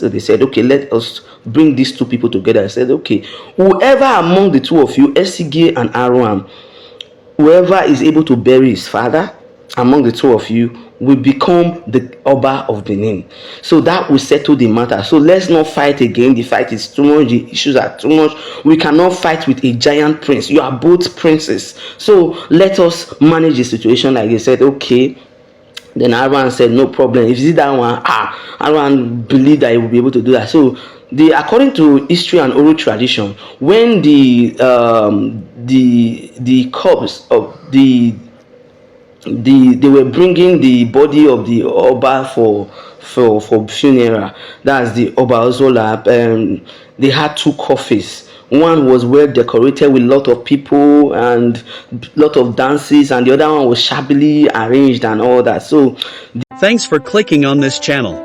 So they said, okay, let us bring these two people together. I said, okay, whoever among the two of you, Esige and Aruan, whoever is able to bury his father among the two of you will become the Oba of Benin. So that will settle the matter. So let's not fight again. The fight is too much. The issues are too much. We cannot fight with a giant prince. You are both princes. So let us manage the situation. Like they said, okay. Then Aruan said, no problem. If you see that one, Aruan believed that he would be able to do that. So according to history and oral tradition, when the corpse of they were bringing the body of the Oba for funeral, that's the Oba Ozola, they had two coffins. One was well decorated with a lot of people and a lot of dances, and the other one was shabbily arranged and all that. So thanks for clicking on this channel.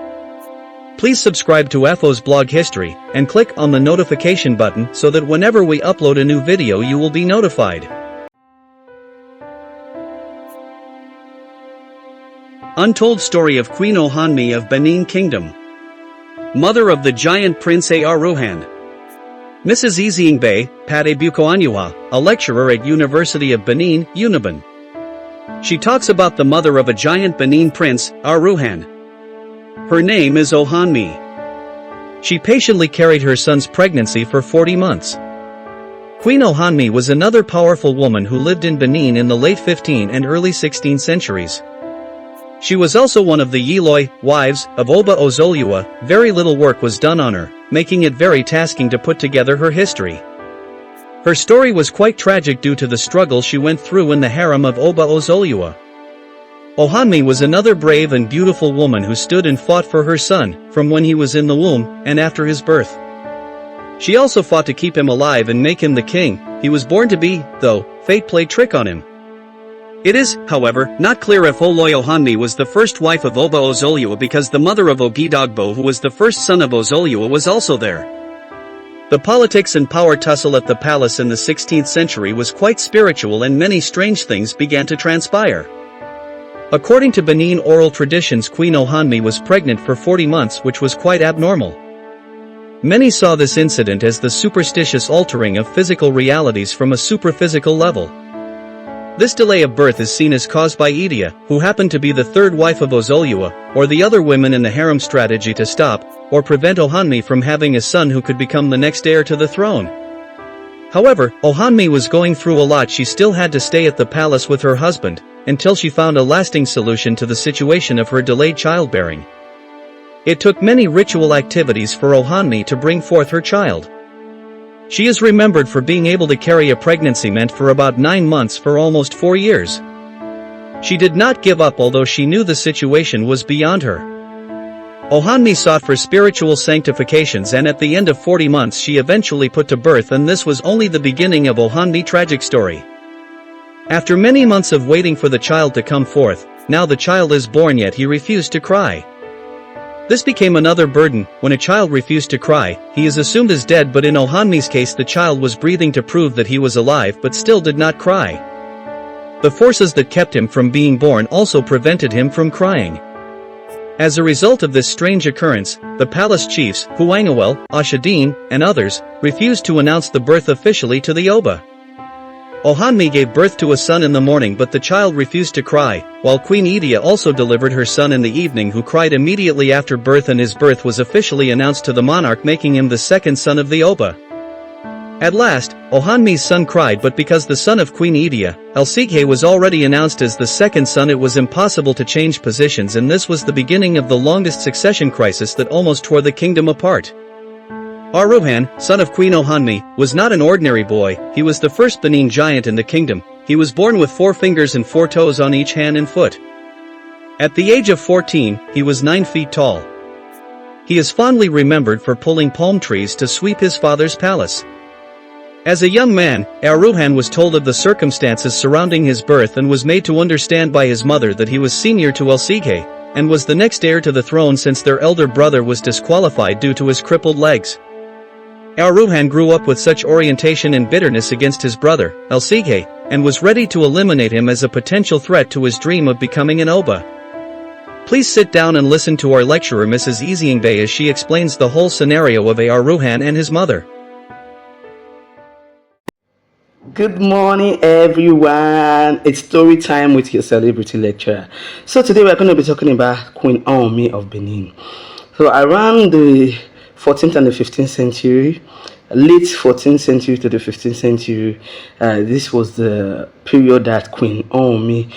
Please subscribe to FO's blog history and click on the notification button so that whenever we upload a new video you will be notified. Untold story of Queen Ohonmi of Benin Kingdom. Mother of the giant Prince Aruhan. Mrs. Izingbe, Pade Bukoanyua, a lecturer at University of Benin, Uniban. She talks about the mother of a giant Benin prince, Aruhan. Her name is Ohonmi. She patiently carried her son's pregnancy for 40 months. Queen Ohani was another powerful woman who lived in Benin in the late 15th and early 16th centuries. She was also one of the Yiloi, wives, of Oba Ozoliua. Very little work was done on her, making it very tasking to put together her history. Her story was quite tragic due to the struggle she went through in the harem of Oba Ozoliua. Ohonmi was another brave and beautiful woman who stood and fought for her son, from when he was in the womb, and after his birth. She also fought to keep him alive and make him the king he was born to be, though fate played trick on him. It is, however, not clear if Oloi Ohonmi was the first wife of Oba Ozoliua because the mother of Ogidogbo, who was the first son of Ozoliua, was also there. The politics and power tussle at the palace in the 16th century was quite spiritual, and many strange things began to transpire. According to Benin oral traditions, Queen Ohonmi was pregnant for 40 months, which was quite abnormal. Many saw this incident as the superstitious altering of physical realities from a superphysical level. This delay of birth is seen as caused by Idia, who happened to be the third wife of Ozoliua, or the other women in the harem strategy to stop, or prevent Ohonmi from having a son who could become the next heir to the throne. However, Ohonmi was going through a lot. She still had to stay at the palace with her husband, until she found a lasting solution to the situation of her delayed childbearing. It took many ritual activities for Ohonmi to bring forth her child. She is remembered for being able to carry a pregnancy meant for about 9 months for almost 4 years. She did not give up although she knew the situation was beyond her. Ohonmi sought for spiritual sanctifications, and at the end of 40 months she eventually put to birth, and this was only the beginning of Ohonmi's tragic story. After many months of waiting for the child to come forth, now the child is born, yet he refused to cry. This became another burden. When a child refused to cry, he is assumed as dead, but in Ohonmi's case the child was breathing to prove that he was alive but still did not cry. The forces that kept him from being born also prevented him from crying. As a result of this strange occurrence, the palace chiefs, Huangawel, Ashadin, and others, refused to announce the birth officially to the Oba. Ohonmi gave birth to a son in the morning, but the child refused to cry, while Queen Idia also delivered her son in the evening, who cried immediately after birth, and his birth was officially announced to the monarch, making him the second son of the Oba. At last, Ohonmi's son cried, but because the son of Queen Idia, Elsighe, was already announced as the second son, it was impossible to change positions, and this was the beginning of the longest succession crisis that almost tore the kingdom apart. Aruhan, son of Queen Ohani, was not an ordinary boy. He was the first Benin giant in the kingdom. He was born with 4 fingers and 4 toes on each hand and foot. At the age of 14, he was 9 feet tall. He is fondly remembered for pulling palm trees to sweep his father's palace. As a young man, Aruhan was told of the circumstances surrounding his birth and was made to understand by his mother that he was senior to Elsighe, and was the next heir to the throne since their elder brother was disqualified due to his crippled legs. Aruhan grew up with such orientation and bitterness against his brother, Elsighe, and was ready to eliminate him as a potential threat to his dream of becoming an Oba. Please sit down and listen to our lecturer Mrs. Izingbe as she explains the whole scenario of Aruhan and his mother. Good morning, everyone. It's story time with your celebrity lecturer. So today we're going to be talking about Queen Ohonmi of Benin. So around the 14th and the 15th century, late 14th century to the 15th century, this was the period that Queen Ohonmi,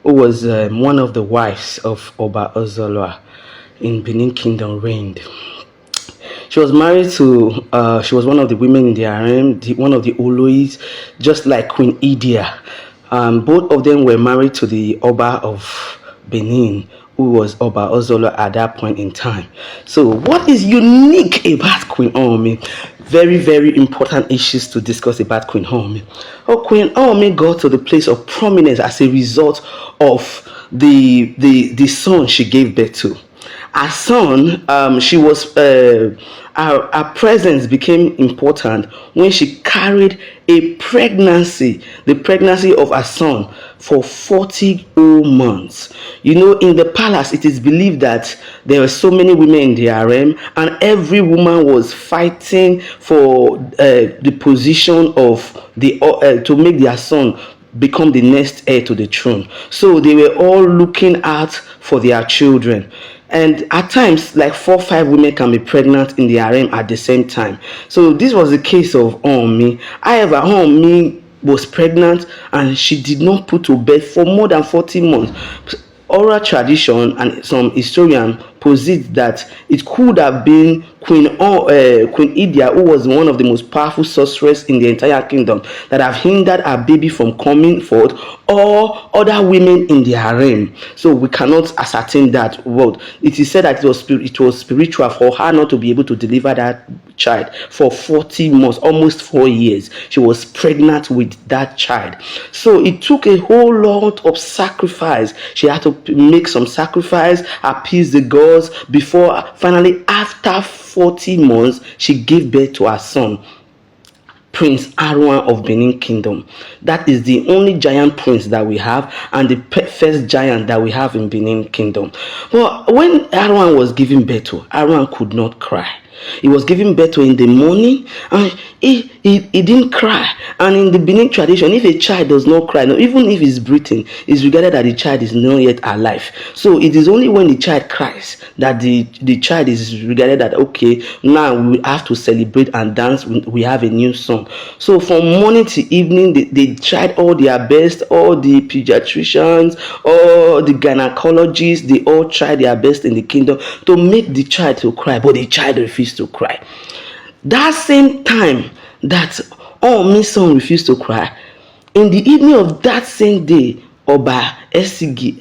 who was one of the wives of Oba Ozolwa in Benin Kingdom, reigned. She was married to, she was one of the women in the harem, one of the Olois, just like Queen Idia. Both of them were married to the Oba of Benin, who was Oba Ozolo at that point in time. So what is unique about Queen Ohonmi? Very, very important issues to discuss about Queen Ohonmi. Queen Ohonmi got to the place of prominence as a result of the son she gave birth to. Her son, she was her presence became important when she carried a pregnancy, the pregnancy of her son, for 40 whole months. You know, in the palace, it is believed that there were so many women in the harem, and every woman was fighting for the position of the to make their son become the next heir to the throne. So they were all looking out for their children. And at times, like 4 or 5 women can be pregnant in the harem at the same time. So this was the case of Ohonmi. However, Ohonmi was pregnant and she did not put to bed for more than 40 months. Oral tradition and some historians posit that it could have been Queen Idia, who was one of the most powerful sorcerers in the entire kingdom, that have hindered her baby from coming forth, or other women in the harem. So we cannot ascertain that. Well, it is said that it was spiritual for her not to be able to deliver that child for 40 months, almost 4 years. She was pregnant with that child. So it took a whole lot of sacrifice. She had to make some sacrifice, appease the gods, before finally, after 40 months, she gave birth to her son, Prince Aruan of Benin Kingdom. That is the only giant prince that we have, and the first giant that we have in Benin Kingdom. But when Aruan was giving birth to, Aruan could not cry. He was giving birth to in the morning, and he didn't cry. And in the Benin tradition, if a child does not cry, no, even if he's breathing, it's regarded that the child is not yet alive. So it is only when the child cries that the child is regarded that, okay, now we have to celebrate and dance, we have a new son. So from morning to evening, they tried all their best. All the pediatricians, all the gynecologists, they all tried their best in the kingdom to make the child to cry, but the child refused to cry. That same time that Ohonmi's son refused to cry, in the evening of that same day, Oba Esigi,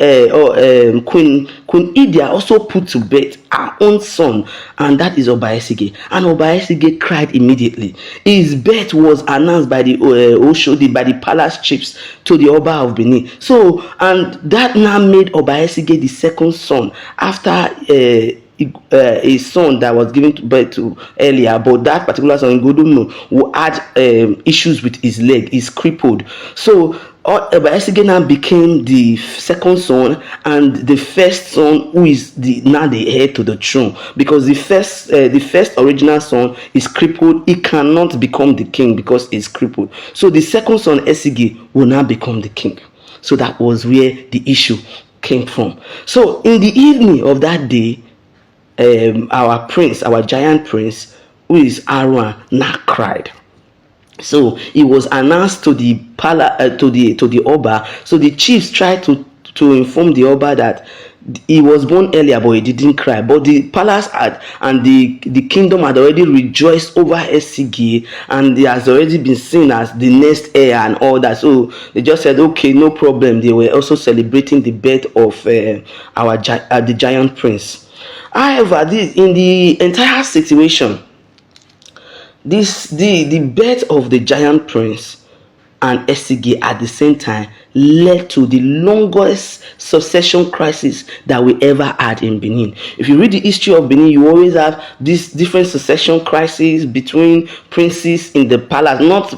Queen Idia also put to bed her own son, and that is Oba Esigi. And Oba Esigi cried immediately. His birth was announced by the Oshodi, by the palace chiefs, to the Oba of Benin. So, and that now made Oba Esigi the second son after a son that was given birth to earlier, but that particular son, Ngodumo, who had issues with his leg, is crippled. So Oba Esigi now became the second son and the first son, who is now the heir to the throne, because the first original son is crippled. He cannot become the king because he's crippled. So the second son, Esigi, will now become the king. So that was where the issue came from. So in the evening of that day, our prince, our giant prince, who is Aruan, now cried. So it was announced to the to the Oba. So the chiefs tried to inform the Oba that he was born earlier, but he didn't cry. But the palace and the kingdom had already rejoiced over Esigi, and he has already been seen as the next heir and all that. So they just said, okay, no problem. They were also celebrating the birth of the giant prince. However, in the entire situation, the birth of the giant prince and Esigi at the same time led to the longest succession crisis that we ever had in Benin. If you read the history of Benin, you always have these different succession crises between princes in the palace. Not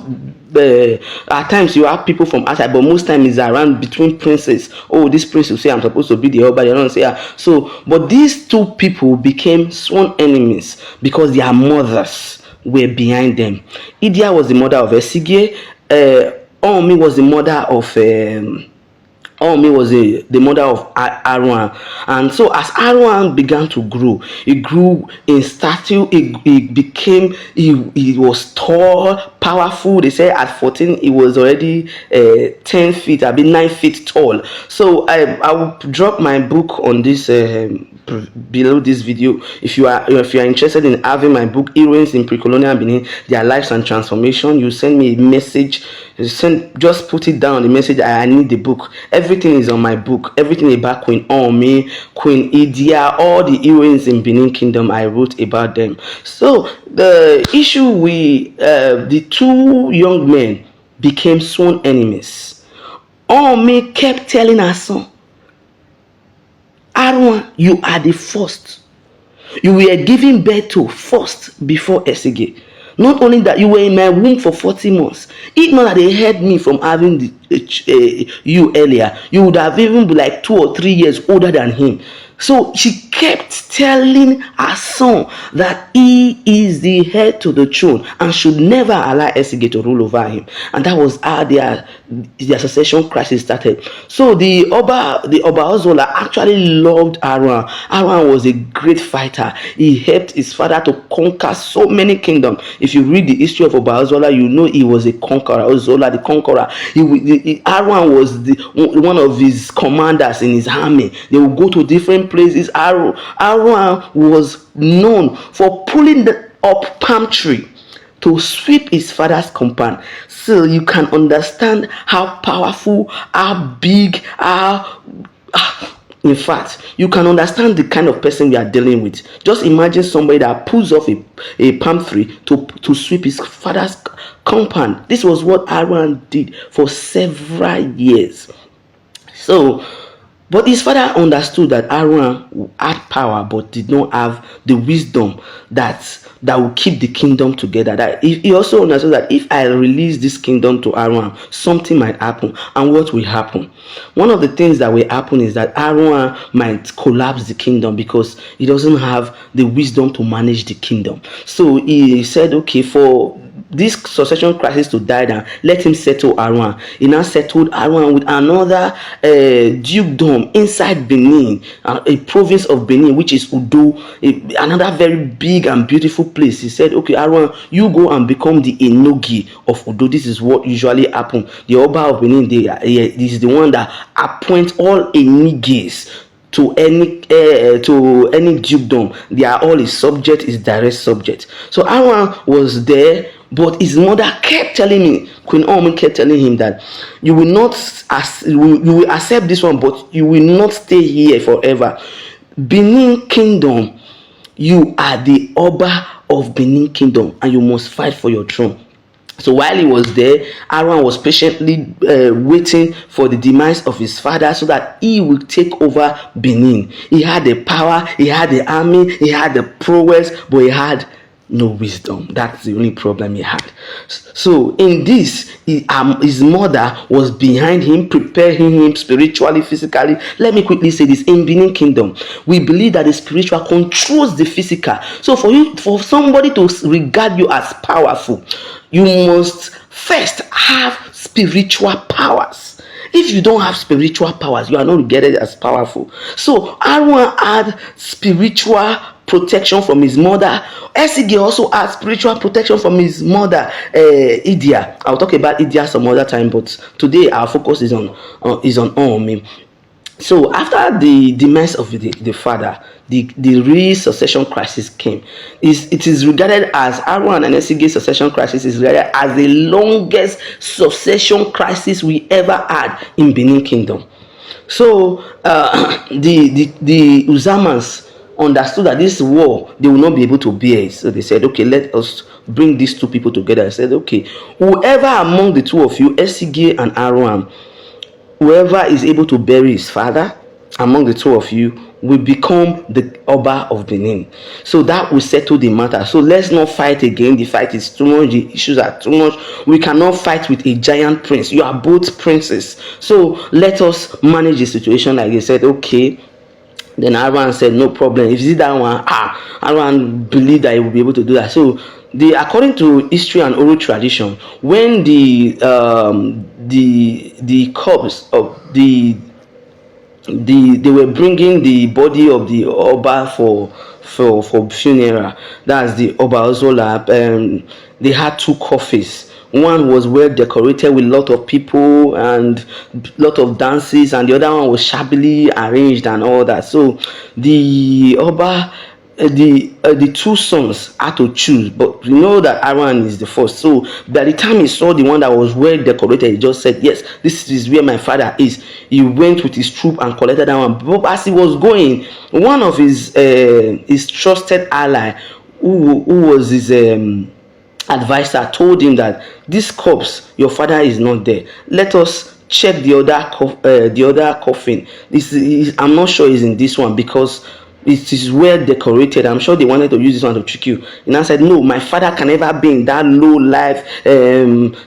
at times you have people from outside, but most times it's around between princes. Oh, this prince will say, I'm supposed to be the Oba, you don't say, so, but these two people became sworn enemies because their mothers were behind them. Idia was the mother of Esige. Ohonmi was the mother of Ohonmi was the mother of Aruan. And so as Aruan began to grow, he grew in stature. He was tall, powerful. They say at 14 he was already 10 feet, 9 feet tall. So I will drop my book on this below this video. If you are interested in having my book, Heroines in Pre-Colonial Benin, Their Lives and Transformation, you send me a message. Just put it down the message. I need the book. Everything is on my book. Everything about Queen Ohani, Queen Idia, all the heroines in Benin Kingdom, I wrote about them. So the issue with the two young men became sworn enemies. Ohonmi kept telling her son, Aruan, you are the first. You were giving birth to first before Esige. Not only that, you were in my womb for 40 months. If not that they heard me from having you earlier, you would have even been like 2 or 3 years older than him. So she kept telling her son that he is the heir to the throne and should never allow Esige to rule over him. And that was how their succession crisis started. So the Oba Ozola actually loved Aruan. Aruan was a great fighter. He helped his father to conquer so many kingdoms. If you read the history of Oba Ozola, you know he was a conqueror. Ozola the conqueror. Aruan was one of his commanders in his army. They would go to different places. Aruan was known for pulling up palm tree to sweep his father's compound. So you can understand how powerful, how big, in fact, you can understand the kind of person we are dealing with. Just imagine somebody that pulls off a palm tree to sweep his father's compound. This was what Aruan did for several years. So, but his father understood that Aruan had power but did not have the wisdom that would keep the kingdom together. That he also understood that if I release this kingdom to Aruan, something might happen. And what will happen? One of the things that will happen is that Aruan might collapse the kingdom because he doesn't have the wisdom to manage the kingdom. So he said, okay, for this succession crisis to die down, let him settle Aruan. He now settled Aruan with another dukedom inside Benin, a province of Benin, which is Udo, another very big and beautiful place. He said, okay, Aruan, you go and become the Enogi of Udo. This is what usually happens. The Oba of Benin, this is the one that appoints all Enigis to any dukedom. They are all his subject, his direct subject. So Aruan was there, but his mother kept telling me, Queen Ohani kept telling him that you will accept this one, but you will not stay here forever. Benin Kingdom, you are the Oba of Benin Kingdom, and you must fight for your throne. So while he was there, Aruan was patiently waiting for the demise of his father so that he would take over Benin. He had the power, he had the army, he had the prowess, but he had no wisdom. That's the only problem he had. So in this, his mother was behind him, preparing him spiritually, physically. Let me quickly say this: in Benin Kingdom, we believe that the spiritual controls the physical. So for somebody to regard you as powerful, you must first have spiritual powers. If you don't have spiritual powers, you are not regarded as powerful. So Aruan had spiritual protection from his mother. Esige also had spiritual protection from his mother, Idia. I'll talk about Idia some other time, but today our focus is on Ohonmi. So after the demise of the father, the real succession crisis came. It is regarded as Aruan and Esige's succession crisis is regarded as the longest succession crisis we ever had in Benin Kingdom. So the Uzamans understood that this war they will not be able to bear. So they said, okay, let us bring these two people together. I said, okay, whoever among the two of you, Esige and Aruan, whoever is able to bury his father among the two of you will become the Oba of Benin. So that will settle the matter. So let's not fight again. The fight is too much. The issues are too much. We cannot fight with a giant prince. You are both princes. So let us manage the situation. Like they said, okay. Then Aruan said, no problem. If you see that one, Aruan believed that he would be able to do that. So according to history and oral tradition, when the corpse of they were bringing the body of the Oba for funeral, that's the Oba Ozola, they had two coffins. One was well decorated with a lot of people and lot of dances, and the other one was shabbily arranged and all that. So the Oba, the two sons had to choose, but you know that Aruan is the first. So by the time he saw the one that was well decorated, he just said, yes, this is where my father is. He went with his troop and collected that one. But as he was going, one of his trusted ally, who was his advisor, told him that this corpse, your father is not there. Let us check the other coffin. I'm not sure it's in this one because it is well decorated. I'm sure they wanted to use this one to trick you. And I said, no, my father can never be in that low life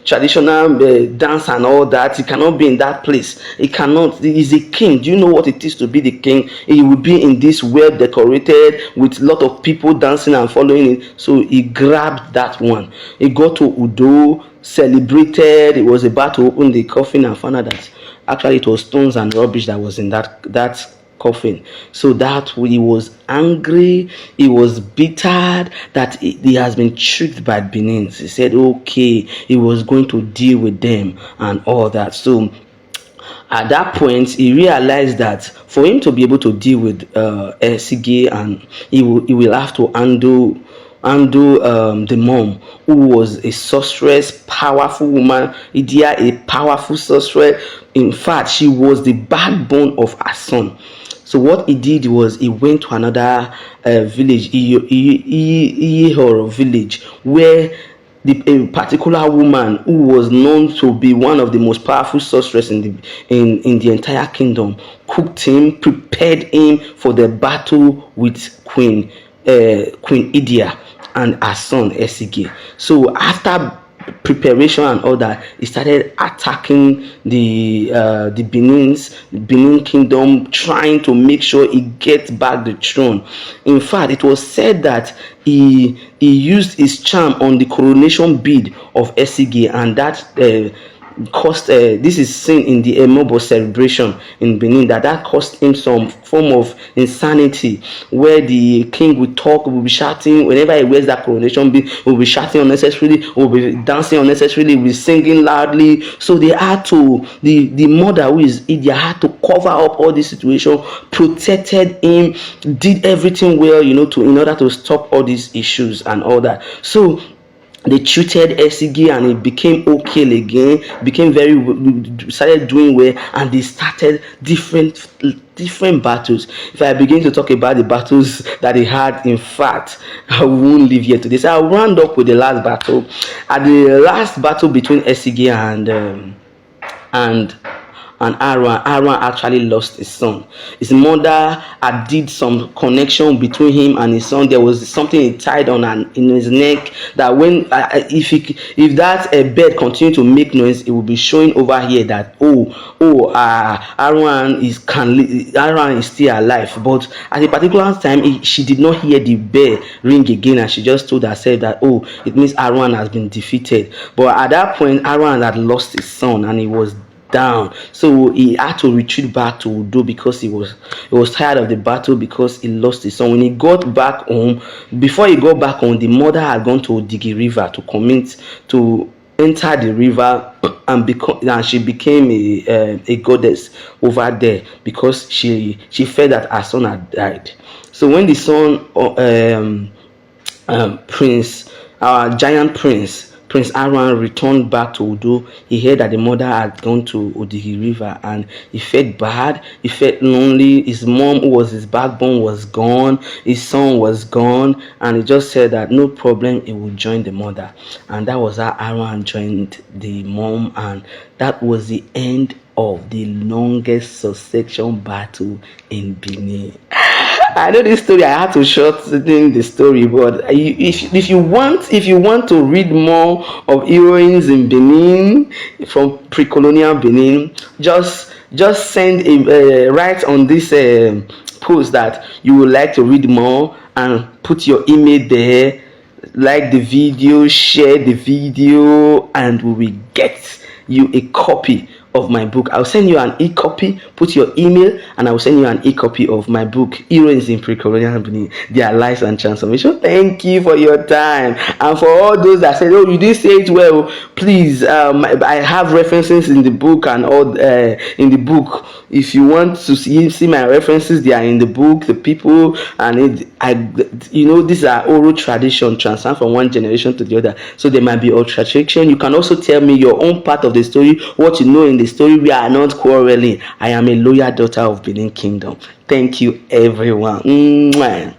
traditional dance and all that. He cannot be in that place. He cannot. He's a king. Do you know what it is to be the king? He will be in this well decorated with a lot of people dancing and following it. So he grabbed that one. He got to Udo, celebrated. It was about to open the coffin and found out that actually it was stones and rubbish that was in that coffin. So that he was angry, he was bitter that he has been tricked by Benin. He said, okay, he was going to deal with them and all that. So at that point, he realized that for him to be able to deal with Sige, and he will have to undo the mom, who was a sorceress, powerful woman, Idia, a powerful sorceress. In fact, she was the backbone of her son. So what he did was he went to another village, Iyehoro village, where a particular woman who was known to be one of the most powerful sorcerers in the entire kingdom cooked him, prepared him for the battle with Queen Idia and her son Esige. So after preparation and all that, he started attacking the Benin kingdom, trying to make sure he gets back the throne. In fact, it was said that he used his charm on the coronation bead of Esige, and that cost this is seen in the Emobo celebration in Benin, that cost him some form of insanity, where the king will talk, will be shouting whenever he wears that coronation bead, will be shouting unnecessarily, will be dancing unnecessarily, will be singing loudly. So they had to, the mother, who is Idia, had to cover up all this situation, protected him, did everything well, in order to stop all these issues and all that. So they treated Esige and it became okay again, started doing well, and they started different battles. If I begin to talk about the battles that they had, in fact, I won't leave here today. So I'll round up with the last battle. At the last battle between Esige and Aruan actually lost his son. His mother had did some connection between him and his son. There was something he tied on in his neck that when if that bed continued to make noise, it will be showing over here that Aruan is still alive. But at a particular time, she did not hear the bell ring again, and she just told herself that it means Aruan has been defeated. But at that point, Aruan had lost his son and he was down, so he had to retreat back to Udo because he was tired of the battle, because he lost his son. When he got back home, before he got back home, the mother had gone to Odigi River to enter the river and she became a goddess over there, because she felt that her son had died. So when the son our giant Prince Aruan returned back to Udo, he heard that the mother had gone to Odigi River, and he felt bad, he felt lonely. His mom, who was his backbone, was gone, his son was gone, and he just said that no problem, he would join the mother. And that was how Aruan joined the mom, and that was the end of the longest succession battle in Benin. I know this story. I had to shorten the story, but if you want to read more of heroines in Benin from pre-colonial Benin, just send a write on this post that you would like to read more and put your email there. Like the video, share the video, and we will get you a copy of my book. I'll send you an e-copy. Put your email and I will send you an e-copy of my book, Heroines in Pre-Colonial Benin, Their Lives and Transformation. Thank you for your time. And for all those that said, oh, you didn't say it well, please, I have references in the book and all in the book. If you want to see my references, they are in the book, the people, and these are oral tradition transferred from one generation to the other. So there might be alteration. You can also tell me your own part of the story, what you know in the story. We are not quarreling. I am a loyal daughter of Benin Kingdom. Thank you, everyone. Mwah.